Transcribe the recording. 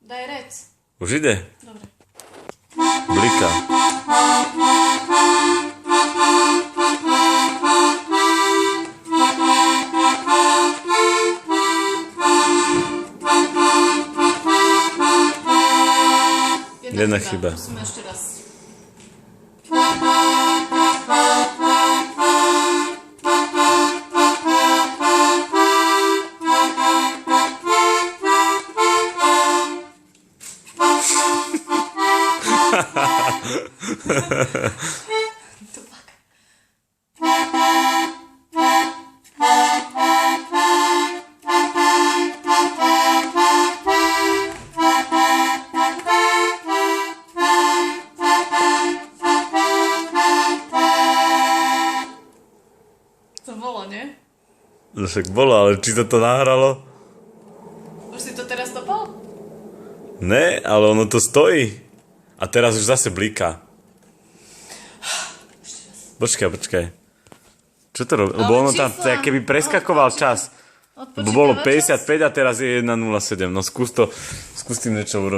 Daj rec. Už ide. Dobre. Blika. Jedna chyba. Musíme ešte raz. To bolo, nie? No však bolo, ale či to nahralo? Už si to teraz topal? Ne, ale ono to stojí. A teraz už zase blíka. Počkaj. Čo to robí? Lebo ono tam keby preskakoval čas. Lebo bolo 55 a teraz je 1.07. No skús tým niečo urobiť.